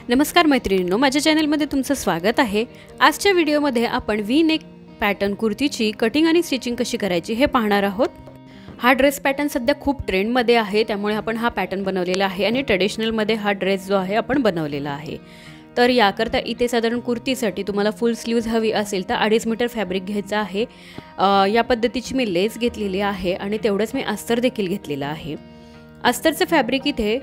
नमस्कार मैत्रिणींनो, माझ्या चॅनलमध्ये तुमचं स्वागत आहे। आजच्या व्हिडिओमध्ये आपण व्ही नेक पॅटर्न कुर्तीची कटिंग आणि स्टिचिंग कशी करायची हे पाहणार आहोत। हा ड्रेस पॅटर्न सध्या खूप ट्रेंडमध्ये आहे, त्यामुळे आपण हा पॅटर्न बनवलेला आहे आणि ट्रेडिशनलमध्ये हा ड्रेस जो आहे आपण बनवलेला आहे। तर याकरता इथे साधारण कुर्तीसाठी तुम्हाला फुल स्लीव्ज हवी असेल तर 2.5 मीटर फॅब्रिक घ्यायचं आहे। या पद्धतीची मी लेस घेतलेली आहे आणि तेवढंच मी अस्तर देखील घेतलेला आहे। अस्तरचं फॅब्रिक इथे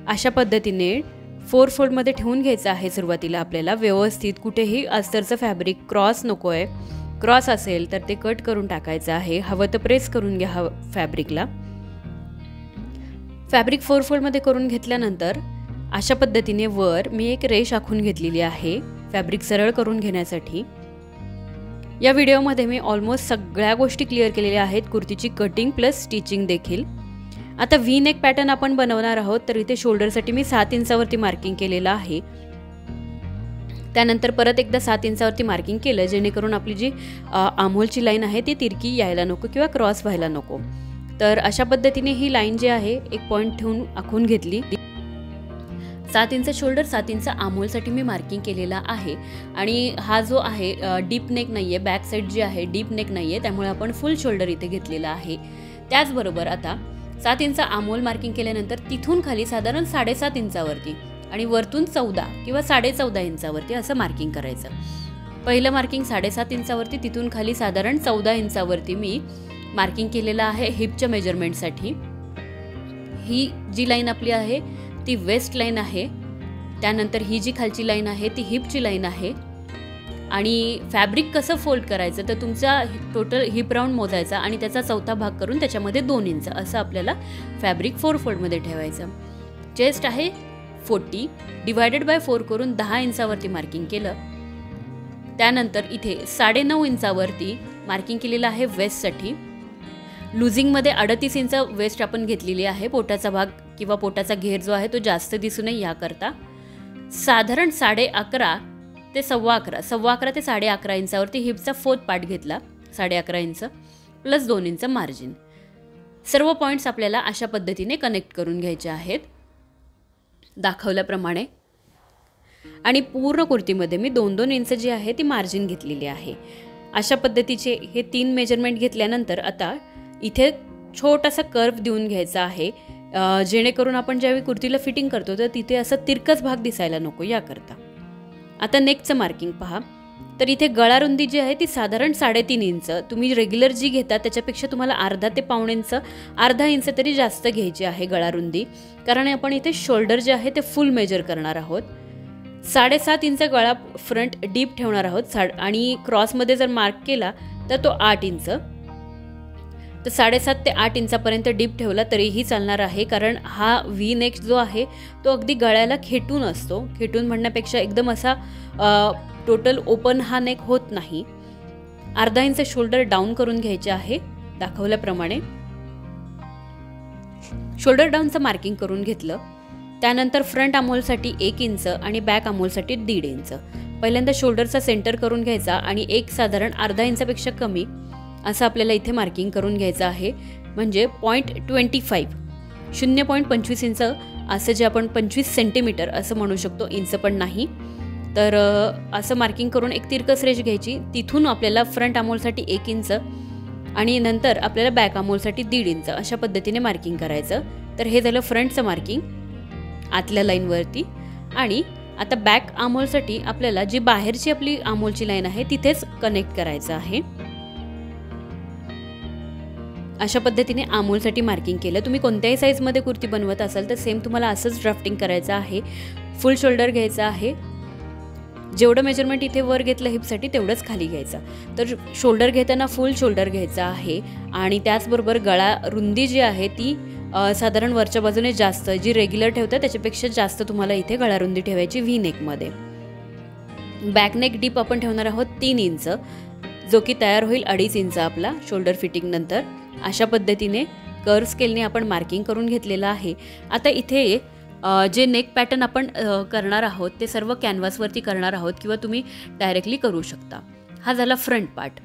अशा पद्धतीने 4 फोल्डमध्ये ठेवून घ्यायचं आहे। सुरुवातीला आपल्याला व्यवस्थित कुठेही अस्तरचं फॅब्रिक क्रॉस नको आहे, क्रॉस असेल तर ते कट करून टाकायचं आहे। हवं तर प्रेस करून घ्या फॅब्रिकला। फॅब्रिक 4 फोल्डमध्ये करून घेतल्यानंतर अशा पद्धतीने वर मी एक रेष आखून घेतलेली आहे फॅब्रिक सरळ करून घेण्यासाठी। या व्हिडिओमध्ये मी ऑलमोस्ट सगळ्या गोष्टी क्लिअर केलेल्या आहेत, कुर्तीची कटिंग प्लस स्टिचिंग देखील। आता व्ही नेक पॅटर्न आपण बनवणार आहोत, तर इथे शोल्डरसाठी मी 7 इंचावरती मार्किंग केलेलं आहे। त्यानंतर परत एकदा 7 इंचावरती मार्किंग केलं, जेणेकरून आपली जी आमोलची लाईन आहे ती तिरकी यायला नको किंवा क्रॉस व्हायला नको। तर अशा पद्धतीने ही लाईन जी आहे एक पॉइंट ठेवून आखून घेतली। 7 इंच शोल्डर 7 इंच आमोलसाठी मी मार्किंग केलेला आहे आणि हा जो आहे डीप नेक नाहीये, बॅक साइड जी आहे डीप नेक नाहीये, त्यामुळे आपण फुल शोल्डर इथे घेतलेला आहे। त्याचबरोबर आता 7 इंच आमोल मार्किंग केल्यानंतर तिथून खाली साधारण 7.5 इंचावरती आणि वरतून 14 किंवा 14.5 इंचावरती असं मार्किंग करायचं। पहिलं मार्किंग 7.5 इंचावरती, तिथून खाली साधारण 14 इंचावरती मी मार्किंग केलेलं आहे हिपच्या मेजरमेंटसाठी। ही जी लाईन आपली आहे ती वेस्ट लाईन आहे। त्यानंतर ही जी खालची लाईन आहे ती हिपची लाईन आहे। आणि फॅब्रिक कसं फोल्ड करायचं तर तुमचा टोटल हिप राऊंड मोजायचा आणि त्याचा चौथा भाग करून त्याच्यामध्ये 2 इंच असं आपल्याला फॅब्रिक 4 फोल्डमध्ये ठेवायचं। चेस्ट आहे 40 डिवायडेड बाय 4 करून 10 इंचावरती मार्किंग केलं। त्यानंतर इथे 9.5 इंचावरती मार्किंग केलेलं आहे वेस्टसाठी। लुझिंगमध्ये 38 इंच वेस्ट आपण घेतलेली आहे। पोटाचा भाग किंवा पोटाचा घेर जो आहे तो जास्त दिसू नये याकरता साधारण 11.5 ते 11.25 ते 11.5 इंचावरती हिपचा 4th पार्ट घेतला। 11.5 इंच प्लस 2 इंच मार्जिन। सर्व पॉइंट्स आपल्याला अशा पद्धतीने कनेक्ट करून घ्यायचे आहेत दाखवल्याप्रमाणे। आणि पूर्ण कुर्तीमध्ये मी 2-2 इंच जी आहे ती मार्जिन घेतलेली आहे। अशा पद्धतीचे हे 3 मेजरमेंट घेतल्यानंतर आता इथे छोटासा कर्व देऊन घ्यायचा आहे, जेणेकरून आपण ज्यावेळी कुर्तीला फिटिंग करतो तर तिथे असं तिरकस भाग दिसायला नको याकरता। आता नेकचं मार्किंग पहा, तर इथे गळा रुंदी जी आहे ती साधारण 3.5 इंच, तुम्ही रेग्युलर जी घेता त्याच्यापेक्षा तुम्हाला अर्धा ते पाऊण इंच, अर्धा इंच तरी जास्त घ्यायची आहे गळा रुंदी, कारण आपण इथे शोल्डर जे आहे ते फुल मेजर करणार आहोत। 7.5 इंच गळा फ्रंट डीप ठेवणार आहोत आणि क्रॉसमध्ये जर मार्क केला तर तो 8 इंच, तर 7.5 ते 8 इंचापर्यंत डीप ठेवला तरीही चालणार आहे, कारण हा व्ही नेक जो आहे तो अगदी गळ्याला खेटून असतो। खेटून म्हणण्यापेक्षा एकदम असा टोटल ओपन हा नेक होत नाही। अर्धा इंच शोल्डर डाऊन करून घ्यायचे आहे दाखवल्याप्रमाणे। शोल्डर डाऊनचं मार्किंग करून घेतलं। त्यानंतर फ्रंट आमोलसाठी 1 इंच आणि बॅक आमोलसाठी 1.5 इंच। पहिल्यांदा शोल्डरचा सेंटर करून घ्यायचा आणि एक साधारण अर्धा इंचापेक्षा कमी असं आपल्याला इथे मार्किंग करून घ्यायचं आहे, म्हणजे 0.25 0.25 इंच असं जे आपण 25 सेंटीमीटर असं म्हणू शकतो, इंच पण नाही। तर असं मार्किंग करून एक तिरकस रेष घ्यायची। तिथून आपल्याला फ्रंट आमोलसाठी 1 इंच आणि नंतर आपल्याला बॅक आमोलसाठी 1.5 इंच अशा पद्धतीने मार्किंग करायचं। तर हे झालं फ्रंटचं मार्किंग आतल्या लाईनवरती। आणि आता बॅक आमोलसाठी आपल्याला जी बाहेरची आपली आमोलची लाईन आहे तिथेच कनेक्ट करायचं आहे। अशा पद्धतीने आमोलसाठी मार्किंग केलं। तुम्ही कोणत्याही साईजमध्ये कुर्ती बनवत असाल तर सेम तुम्हाला असंच ड्राफ्टिंग करायचं आहे। फुल शोल्डर घ्यायचं आहे, जेवढं मेजरमेंट इथे वर घेतलं हिपसाठी तेवढंच खाली घ्यायचं। तर शोल्डर घेताना फुल शोल्डर घ्यायचा आहे आणि त्याचबरोबर गळा रुंदी जी आहे ती साधारण वरच्या बाजूने जास्त, जी रेग्युलर ठेवतं त्याच्यापेक्षा जास्त तुम्हाला इथे गळा रुंदी ठेवायची व्ही नेकमध्ये। बॅक नेक डीप आपण ठेवणार आहोत 3 इंच, जो की तयार होईल 2.5 इंच आपला शोल्डर फिटिंग नंतर। अशा पद्धतीने कर्व स्केलने आपण मार्किंग करून घेतलेलं आहे। आता इथे जे नेक पॅटर्न आपण करणार आहोत ते सर्व कॅनव्हासवरती करणार आहोत किंवा तुम्ही डायरेक्टली करू शकता। हा झाला फ्रंट पार्ट।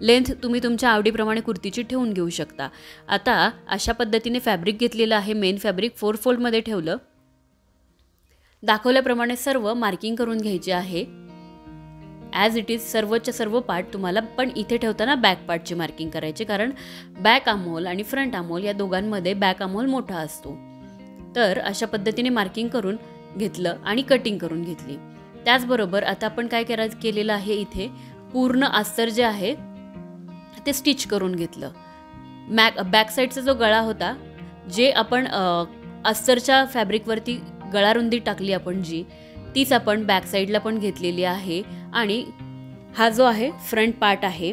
लेंथ तुम्ही तुमच्या आवडीप्रमाणे कुर्तीची ठेवून घेऊ शकता। आता अशा पद्धतीने फॅब्रिक घेतलेलं आहे, मेन फॅब्रिक 4 फोल्डमध्ये ठेवलं। दाखवल्याप्रमाणे सर्व मार्किंग करून घ्यायचे आहे. ॲज इट इज सर्वच्या सर्व पार्ट तुम्हाला, पण इथे ठेवताना बॅक पार्टची मार्किंग करायची, कारण बॅक आमोल आणि फ्रंट आमोल या दोघांमध्ये बॅक आमोल मोठा असतो. तर अशा पद्धतीने मार्किंग करून घेतलं आणि कटिंग करून घेतली. त्याचबरोबर आता आपण काय केलेलं आहे, इथे पूर्ण अस्तर जे आहे ते स्टिच करून घेतलं. बॅक साईडचा जो गळा होता, जे आपण अस्तरच्या फॅब्रिकवरती गळा रुंदी टाकली आपण जी, तीच आपण बॅक साईडला पण घेतलेली आहे. आणि हा जो आहे फ्रंट पार्ट आहे.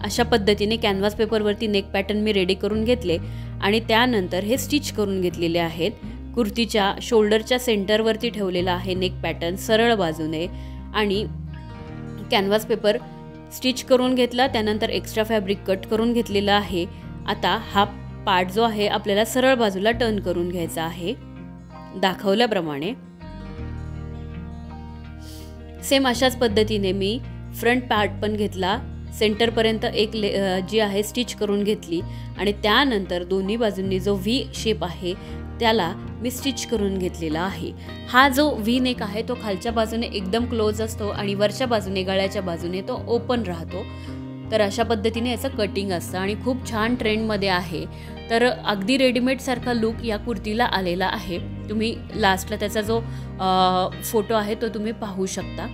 अशा पद्धतीने कॅनव्हास पेपरवरती नेक पॅटर्न मी रेडी करून घेतले आणि त्यानंतर हे स्टिच करून घेतलेले आहेत. कुर्तीच्या शोल्डरच्या सेंटरवरती ठेवलेला आहे नेक पॅटर्न सरळ बाजूने आणि कॅनव्हास पेपर स्टिच करून घेतला. त्यानंतर एक्स्ट्रा फॅब्रिक कट करून घेतलेला आहे. आता हा पार्ट जो आहे आपल्याला सरळ बाजूला टर्न करून घ्यायचा आहे दाखवल्याप्रमाणे. सेम अशाच पद्धतीने मी फ्रंट पार्ट पण घेतला, सेंटरपर्यंत एक जी आहे स्टिच करून घेतली आणि त्यानंतर दोन्ही बाजूंनी जो व्ही शेप आहे त्याला मी स्टिच करून घेतलेला आहे. हा जो व्ही नेक आहे तो खालच्या बाजूने एकदम क्लोज असतो आणि वरच्या बाजूने गळ्याच्या बाजूने तो ओपन राहतो. तर अशा पद्धतीने याचं कटिंग असतं आणि खूप छान ट्रेंडमध्ये आहे. तर अगदी रेडीमेडसारखा लुक या कुर्तीला आलेला आहे. तुम्ही लास्टला त्याचा जो फोटो आहे तो तुम्ही पाहू शकता.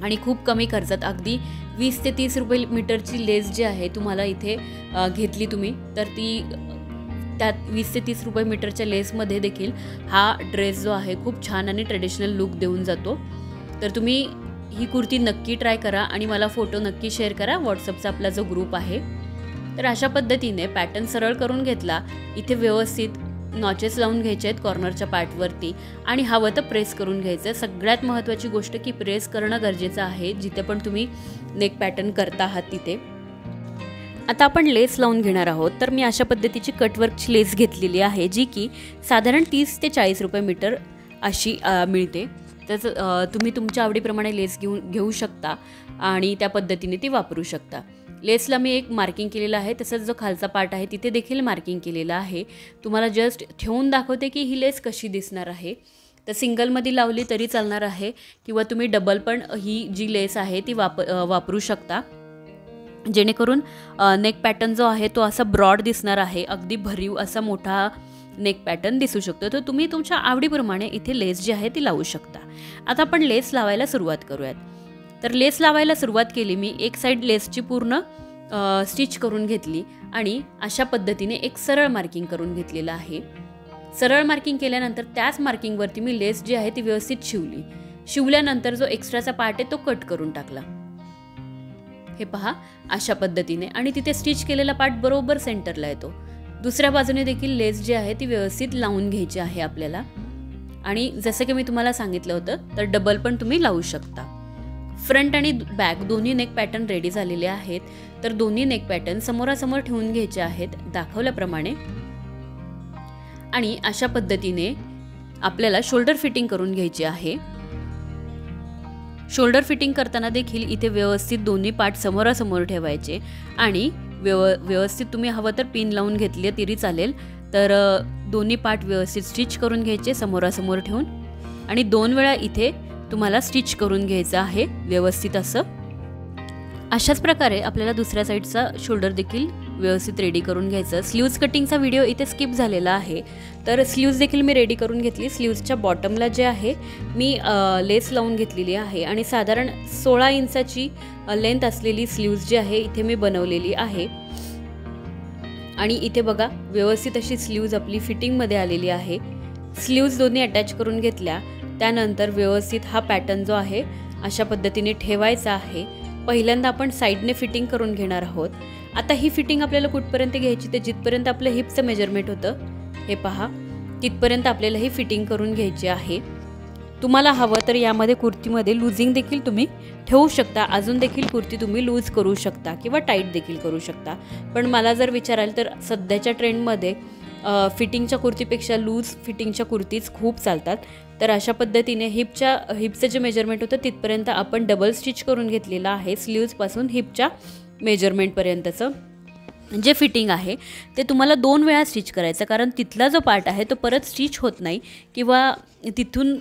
आणि खूप कमी खर्चात अगदी 20 ते 30 रुपये मीटरची लेस जी आहे तुम्हाला इथे घेतली तुम्ही, तर ती त्यात 20 ते 30 रुपये मीटरच्या लेसमध्ये देखील हा ड्रेस जो आहे खूप छान आणि ट्रेडिशनल लुक देऊन जातो. तर तुम्ही ही कुर्ती नक्की ट्राय करा आणि मला फोटो नक्की शेअर करा. व्हॉट्सअपचा आपला जो ग्रुप आहे. तर अशा पद्धतीने पॅटर्न सरळ करून घेतला. इथे व्यवस्थित नॉचेस लावून घ्यायचे आहेत कॉर्नरच्या पार्टवरती आणि हवं तर प्रेस करून घ्यायचं. सगळ्यात महत्त्वाची गोष्ट की प्रेस करणं गरजेचं आहे जिथे पण तुम्ही नेक पॅटर्न करता आहात तिथे. आता आपण लेस लावून घेणार आहोत. तर मी अशा पद्धतीची कटवर्कची लेस घेतलेली आहे जी की साधारण 30 ते 40 रुपये मीटर अशी मिळते. तर तुम्ही तुमच्या आवडीप्रमाणे लेस घेऊ शकता आणि त्या पद्धतीने ती वापरू शकता. लेसला मी एक मार्किंग केलेलं आहे, तसंच जो खालचा पार्ट आहे तिथे देखील मार्किंग केलेलं आहे. तुम्हाला जस्ट ठेवून दाखवते की ही लेस कशी दिसणार आहे. तर सिंगलमध्ये लावली तरी चालणार आहे किंवा तुम्ही डबल पण ही जी लेस आहे ती वापरू शकता, जेणेकरून नेक पॅटर्न जो आहे तो असा ब्रॉड दिसणार आहे. अगदी भरीव असा मोठा नेक पॅटर्न दिसू शकतो. तर तुम्ही तुमच्या आवडीप्रमाणे इथे लेस जी आहे ती लावू शकता. आता आपण लेस लावायला सुरुवात करूयात. तर लेस लावायला सुरुवात केली मी. एक साईड लेसची पूर्ण स्टिच करून घेतली आणि अशा पद्धतीने एक सरळ मार्किंग करून घेतलेलं आहे. सरळ मार्किंग केल्यानंतर त्याच मार्किंगवरती मी लेस जी आहे ती व्यवस्थित शिवली. शिवल्यानंतर जो एक्स्ट्राचा पार्ट आहे तो कट करून टाकला. हे पहा अशा पद्धतीने. आणि तिथे स्टिच केलेला पार्ट बरोबर सेंटरला येतो. दुसऱ्या बाजूने देखील लेस जी आहे ती व्यवस्थित लावून घ्यायची आहे आपल्याला. आणि जसं की मी तुम्हाला सांगितलं होतं तर डबल पण तुम्ही लावू शकता. फ्रंट आणि बॅक दोन्ही नेक पॅटर्न रेडी झालेले आहेत. तर दोन्ही नेक पॅटर्न समोरासमोर ठेवून घ्यायचे आहेत दाखवल्याप्रमाणे. आणि अशा पद्धतीने आपल्याला शोल्डर फिटिंग करून घ्यायची आहे. शोल्डर फिटिंग करताना देखील इथे व्यवस्थित दोन्ही पार्ट समोरासमोर ठेवायचे आणि व्यवस्थित तुम्ही हवं तर पिन लावून घेतली तरी चालेल. तर दोन्ही पार्ट व्यवस्थित स्टिच करून घ्यायचे समोरासमोर ठेवून आणि 2 वेळा इथे तुम्हाला स्टिच करून घ्यायचं आहे व्यवस्थित असं. अशाच प्रकारे आपल्याला दुसऱ्या साईडचा शोल्डर देखील व्यवस्थित रेडी करून घ्यायचं. स्लीव्ज कटिंगचा व्हिडिओ इथे स्किप झालेला आहे. तर स्लीव्ज देखील मी रेडी करून घेतली. स्लीव्जच्या बॉटमला जे आहे मी लेस लावून घेतलेली आहे आणि साधारण 16 इंचाची लेंथ असलेली स्लीव्ज जी आहे इथे मी बनवलेली आहे. आणि इथे बघा व्यवस्थित अशी स्लीव्ज आपली फिटिंगमध्ये आलेली आहे. स्लीव्ज दोन्ही अटॅच करून घेतल्या. त्यानंतर व्यवस्थित हा पॅटर्न जो आहे अशा पद्धतीने ठेवायचा आहे. पहिल्यांदा आपण साईडने फिटिंग करून घेणार आहोत. आता ही फिटिंग आपल्याला कुठपर्यंत घ्यायची ते जिथपर्यंत आपलं हिपचं मेजरमेंट होतं हे पहा तिथपर्यंत आपल्याला ही फिटिंग करून घ्यायची आहे. तुम्हाला हवं तर यामध्ये कुर्तीमध्ये लूजिंग देखील तुम्ही ठेवू शकता. अजून देखील कुर्ती तुम्ही लूज करू शकता किंवा टाईट देखील करू शकता. पण मला जर विचाराल तर सध्याच्या ट्रेंडमध्ये फिटिंगच्या कुर्तीपेक्षा लूज फिटिंगच्या कुर्तीज खूप चालतात. तर अशा पद्धतीने हिपचं जे मेजरमेंट होतं तिथपर्यंत आपण डबल स्टिच करून घेतलेलं आहे. स्लीव्जपासून हिपच्या मेजरमेंटपर्यंतचं जे फिटिंग आहे ते तुम्हाला 2 वेळा स्टिच करायचं, कारण तिथला जो पार्ट आहे तो परत स्टिच होत नाही किंवा तिथून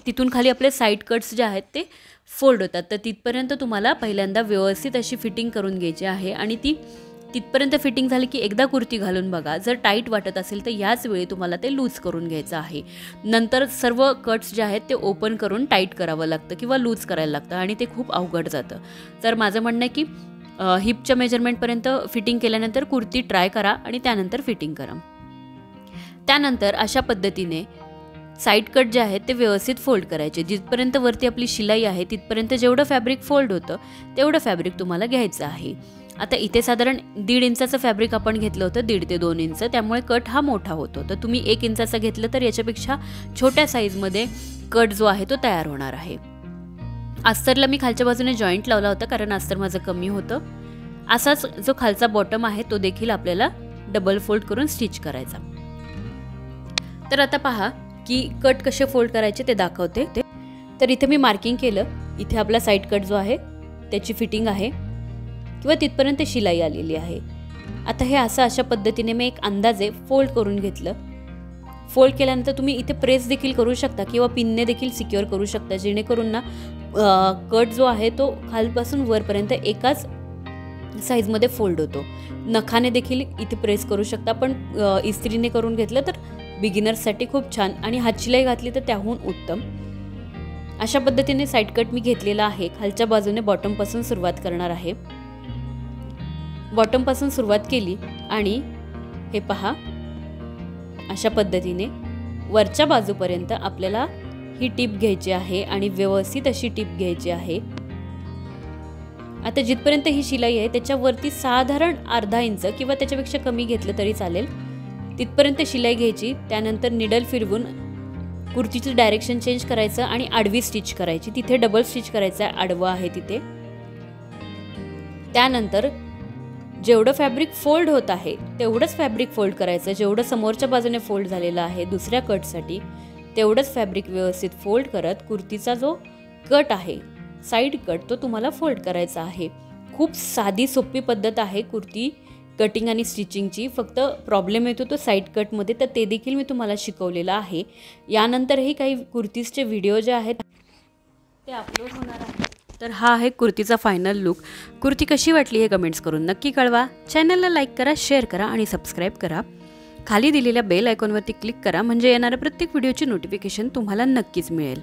तिथून खाली आपले साईड कट्स जे आहेत ते फोल्ड होतात. तर तिथपर्यंत तुम्हाला पहिल्यांदा व्यवस्थित अशी फिटिंग करून घ्यायची आहे आणि ती तिथपर्यंत फिटिंग झाली की एकदा कुर्ती घालून बघा. जर टाईट वाटत असेल तर याच वेळी तुम्हाला ते लूज करून घ्यायचं आहे. नंतर सर्व कट्स जे आहेत ते ओपन करून टाईट करावं लागतं किंवा लूज करायला लागतं आणि ते खूप अवघड जातं. तर माझं म्हणणं आहे की हिपच्या मेजरमेंटपर्यंत फिटिंग केल्यानंतर कुर्ती ट्राय करा आणि त्यानंतर फिटिंग करा. त्यानंतर अशा पद्धतीने साईड कट जे आहेत ते व्यवस्थित फोल्ड करायचे. जिथपर्यंत वरती आपली शिलाई आहे तिथपर्यंत जेवढं फॅब्रिक फोल्ड होतं तेवढं फॅब्रिक तुम्हाला घ्यायचं आहे. आता इथे साधारण 1.5 इंचाचं फॅब्रिक आपण घेतलं होतं, 1.5 ते 2 इंच, त्यामुळे कट हा मोठा होतो. तर तुम्ही 1 इंचाचा घेतलं तर याच्यापेक्षा छोट्या साईजमध्ये कट जो आहे तो तयार होणार आहे. अस्तरला मी खालच्या बाजूने जॉईंट लावला होता कारण अस्तर माझं कमी होतं. असाच जो खालचा बॉटम आहे तो देखील आपल्याला डबल फोल्ड करून स्टिच करायचा. तर आता पहा की कट कसे फोल्ड करायचे ते दाखवते. तर इथे मी मार्किंग केलं. इथे आपला साईड कट जो आहे त्याची फिटिंग आहे किंवा तिथपर्यंत शिलाई आलेली आहे. आता हे अशा पद्धतीने मी एक अंदाजे फोल्ड करून घेतलं. फोल्ड केल्यानंतर तुम्ही इथे प्रेस देखील करू शकता किंवा पिनने देखील सिक्युअर करू शकता, जेणेकरून ना कट जो आहे तो खालपासून वरपर्यंत एकाच साईजमध्ये फोल्ड होतो. नखाने देखील इथे प्रेस करू शकता, पण इस्त्रीने करून घेतलं तर बिगिनर्ससाठी खूप छान आणि हातशिलाई घातली तर त्याहून उत्तम. अशा पद्धतीने साईड कट मी घेतलेला आहे. खालच्या बाजूने बॉटमपासून सुरुवात करणार आहे. बॉटमपासून सुरुवात केली आणि हे पहा अशा पद्धतीने वरच्या बाजूपर्यंत आपल्याला ही टीप घ्यायची आहे आणि व्यवस्थित अशी टीप घ्यायची आहे. आता जिथपर्यंत ही शिलाई आहे त्याच्यावरती साधारण अर्धा इंच किंवा त्याच्यापेक्षा कमी घेतलं तरी चालेल, तिथपर्यंत शिलाई घ्यायची. त्यानंतर निडल फिरवून कुर्तीचं डायरेक्शन चेंज करायचं आणि आडवी स्टिच करायची. तिथे डबल स्टिच करायचं आहे, आडवं आहे तिथे. त्यानंतर जेवढं फॅब्रिक फोल्ड होत आहे तेवढंच फॅब्रिक फोल्ड करायचं. जेवढं समोरच्या बाजूने फोल्ड झालेलं आहे दुसऱ्या कटसाठी तेवढंच फॅब्रिक व्यवस्थित फोल्ड करत कुर्तीचा जो कट आहे साईड कट तो तुम्हाला फोल्ड करायचा आहे. खूप साधी सोपी पद्धत आहे कुर्ती कटिंग आणि स्टिचिंगची. फक्त प्रॉब्लेम येतो तो साईड कटमध्ये, तर ते देखील मी तुम्हाला शिकवलेलं आहे. यानंतरही काही कुर्तीजचे व्हिडिओ जे आहेत ते अपलोड होणार आहेत. तर हा आहे कुर्तीचा फायनल लुक. कुर्ती कशी वाटली हे कमेंट्स करून नक्की कळवा. चॅनलला लाईक करा, शेअर करा आणि सबस्क्राईब करा. खाली दिलेल्या बेल आयकॉनवरती क्लिक करा म्हणजे येणाऱ्या प्रत्येक व्हिडिओची नोटिफिकेशन तुम्हाला नक्कीच मिळेल.